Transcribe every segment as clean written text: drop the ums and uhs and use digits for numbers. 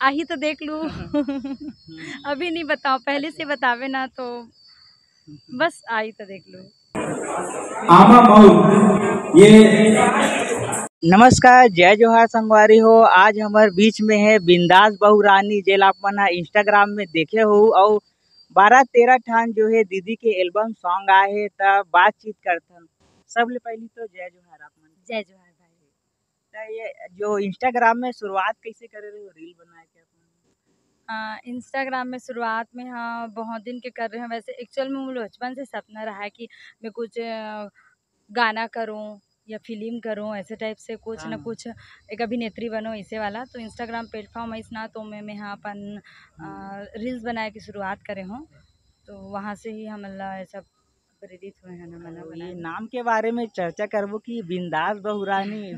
आही तो देख लूँ। अभी नहीं बताओ, पहले से बतावे ना तो बस आई तो देख लूँ। आमा मऊ ये नमस्कार, जय जोहार संगवारी हो। आज हमारे बीच में है बिंदास बहू रानी, जेल आप मन इंस्टाग्राम में देखे हो और 12-13 ठान जो है दीदी के एल्बम सॉन्ग आए हैं तब बातचीत करथन। सबले पहली तो जय जोहार आप मन। जय जोहार भाई। तो ये जो इंस्टाग्राम में शुरुआत कैसे करे रहे हो, रील बनाए के अपन? इंस्टाग्राम में शुरुआत में हाँ बहुत दिन के कर रहे हैं। वैसे एक्चुअल में मुझे बचपन से सपना रहा है कि मैं कुछ गाना करूं या फिल्म करूं, ऐसे टाइप से कुछ ना कुछ एक अभिनेत्री बनो ऐसे वाला। तो इंस्टाग्राम प्लेटफॉर्म है ना, तो मैं हाँ अपन रील्स बनाए की शुरुआत करे हूँ। तो वहाँ से ही हम ऐसा प्रेरित हुए हैं ना मना ये नाम के बारे में चर्चा करबो कि बिंदास बहू रानी।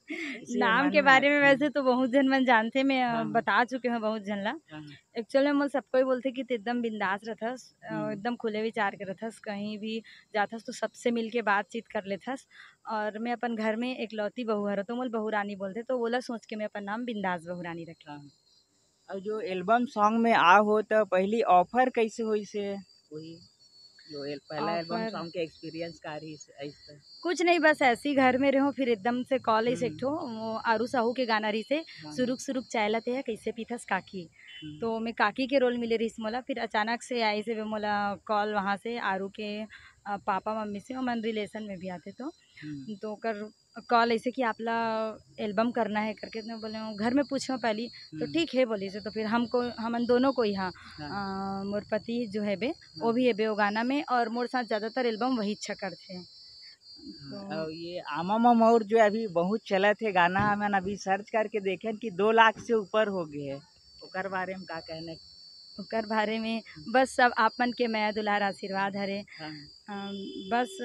नाम के बारे में वैसे तो बहुत जन मन जानते, मैं बता चुके हैं बहुत जन ला। एक्चुअली मैं सबको ही बोलते कि एकदम बिंदास रहथस, एकदम खुले विचार के रहथस, कहीं भी जाथस तो सबसे मिल के बातचीत कर लेथस। और मैं अपन घर में एक लौती बहू है तो मोल बहू रानी बोलते, तो बोला सोच के मैं अपन नाम बिंदास बहू रानी रखा। और जो एल्बम सॉन्ग में आ हो तो पहली ऑफर कैसे हुई से वही जो पहला एल्बम सॉन्ग के एक्सपीरियंस का रही ऐसा? कुछ नहीं, बस ऐसे ही घर में रहो, फिर एकदम से कॉल ऐसे एक ठो वो आरू साहू के गाना रही से सुरुक सुरुक चायला थे कैसे पीथस काकी। तो मैं काकी के रोल मिले रही मोला, फिर अचानक से आई से मोला कॉल वहाँ से आरू के पापा मम्मी से, और मन रिलेशन में भी आते तो कर कॉल ऐसे कि आपला एल्बम करना है करके। मैं बोले घर में पूछो पहली, तो ठीक है बोली से। तो फिर हमको हमन दोनों को यहाँ मोर पति जो है बे वो भी है बे वो गाना में, और मोर साथ ज़्यादातर एल्बम वही इच्छा करते हैं। तो ये आमा मऊर जो अभी बहुत चला थे गाना, हमन अभी सर्च करके देखे कि 2 लाख से ऊपर हो गए है। ओकर बारे में का कहना? ओकर बारे में बस सब आप मन के मैं दुलार आशीर्वाद हरे। बस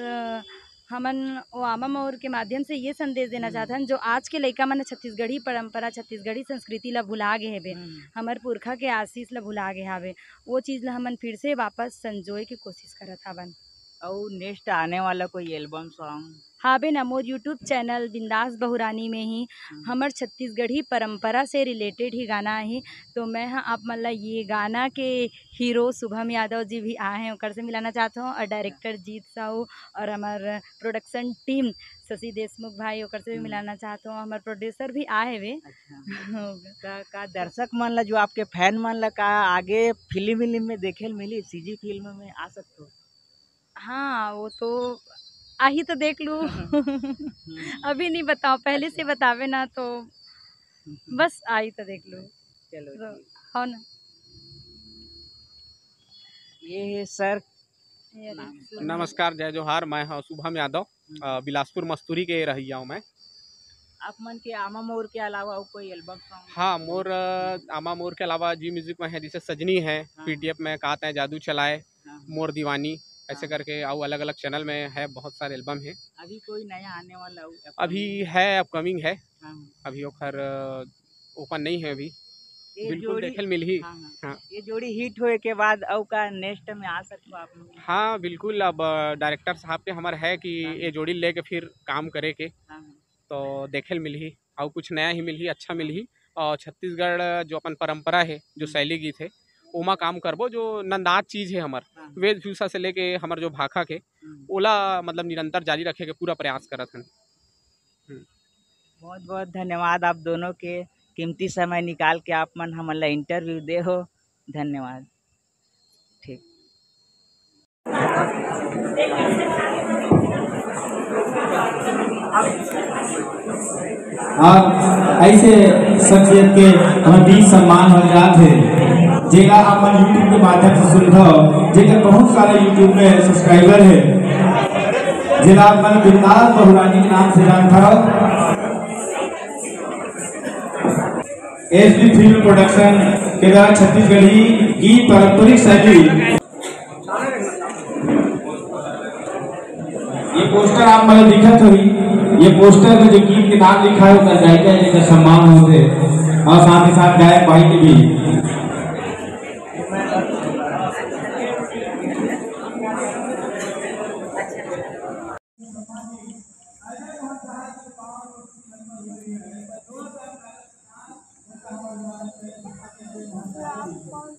हमन वो आमा मऊर के माध्यम से ये संदेश देना चाहते हैं, जो आज के लइका मन छत्तीसगढ़ी परंपरा छत्तीसगढ़ी संस्कृति ला भुला गए हेबे, हमार पुरखा के आशीष ला भुला गए हावे, वो चीज़ ला हमन फिर से वापस संजोए की कोशिश करत हवन। और नेक्स्ट आने वाला कोई एल्बम सॉन्ग? हाँ बे ना, मोर यूट्यूब चैनल बिंदास बहू रानी में ही हमार छत्तीसगढ़ी परंपरा से रिलेटेड ही गाना है। तो मैं हाँ आप मतलब ये गाना के हीरो शुभम यादव जी भी आए हैं, ओकर से मिलाना चाहता हूँ, और डायरेक्टर जीत साहू और हमार प्रोडक्शन टीम शशि देशमुख भाई ओकर से भी मिलाना चाहता हूँ, हमारे प्रोड्यूसर भी आए हुए। का दर्शक मन ला, जो आपके फैन मन ला, का आगे फिल्म में देखे मिली, सीजी फिल्म में आ सकते हो? हाँ वो तो आही तो देख लूँ। अभी नहीं बताओ, पहले से बतावे ना तो बस आई तो देख लूँ। चलो हो ना। ये है सर। नमस्कार, जय जोहार। मैं हाँ शुभम यादव, बिलासपुर मस्तूरी के रहिया हूँ मैं। आप मन के आमा मोर के अलावा और कोई एल्बम सॉन्ग? हाँ, मोर आमा मोर के अलावा जी म्यूजिक में है, जैसे सजनी है, पीटीएफ में कहते हैं जादू चलाए, मोर दीवानी, ऐसे करके और अलग अलग चैनल में है, बहुत सारे एल्बम है। अभी कोई नया आने वाला? अभी है, अपकमिंग है, अभी ओखर ओपन नहीं है अभी, बिल्कुल देखे मिल ही। हाँ। ये जोड़ी हिट होए के बाद और का नेक्स्ट में आ सकते आप लोग? हाँ बिल्कुल, अब डायरेक्टर साहब के हमारे है कि ये जोड़ी लेके फिर काम करे के, तो देखे मिल ही और कुछ नया ही मिल ही, अच्छा मिल ही। और छत्तीसगढ़ जो अपन परंपरा है, जो शैली गीत है, ओमा काम करबो, जो नंदाज चीज़ है हमार वेशभूषा से लेके हमार जो भाखा के ओला मतलब निरंतर जारी रखे के पूरा प्रयास करत हैं। बहुत बहुत धन्यवाद आप दोनों के, कीमती समय निकाल के आप मन हमारा इंटरव्यू दे हो। धन्यवाद। ठीक। और ऐसे शख्सियत के हमारे बीच सम्मान हो जाते हैं, जेका अपन यूट्यूब के माध्यम से सुन हो, जेका बहुत सारे यूट्यूब में सब्सक्राइबर है, जिला अपन बिंदास बहू रानी के नाम से जानता हो। एसबी फिल्म प्रोडक्शन के द्वारा छत्तीसगढ़ी गीत पारंपरिक शैली, ये पोस्टर आप मतलब दिखत हुई, ये पोस्टर में जो गीत के नाम लिखा है उसका गायिका जिनका सम्मान होते, और साथ ही साथ गायक भाई की भी। तो आप कौन